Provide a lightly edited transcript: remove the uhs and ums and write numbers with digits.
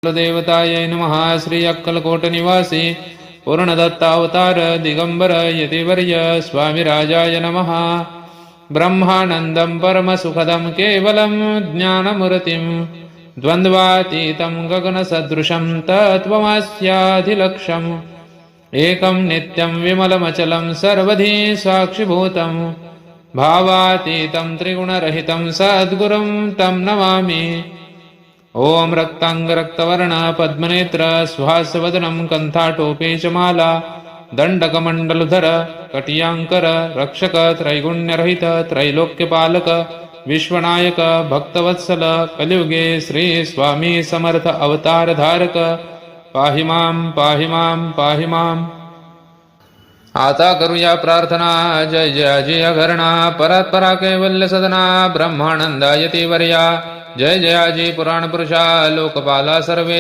कुलदेवतायै नमः। श्री अक्कलकोट निवासी पूर्णदत्तावतार दिगंबर यतिवर्य स्वामिराजाय नमः। ब्रह्मानन्दं परमसुखदं केवलं ज्ञानमूर्तिं द्वन्द्वातीतं गगनसदृशं तत्त्वमस्याधिलक्ष्यम् एकं नित्यं विमलमचलं सर्वधी साक्षिभूतं भावातीतं त्रिगुणरहितं सद्गुरुं तं नमामि। ॐ रक्ताङ्गरक्तवर्ण पद्मनेत्र सुहासवदनं कण्ठाटोपेशमाला दण्डकमण्डलधर कटियाङ्कर रक्षक त्रैगुण्यरहित त्रैलोक्यपालक विश्वनायक भक्तवत्सल कलियुगे श्री स्वामी समर्थ अवतारधारक पाहि मां पाहि मां पाहि माम्। आता करूया प्रार्थना। जय जय अजय घरणा परात्परा कैवल्य सदना ब्रह्मानंदा यतिवर्या जय जयाजी पुराण पुरुषा लोकपाला सर्वे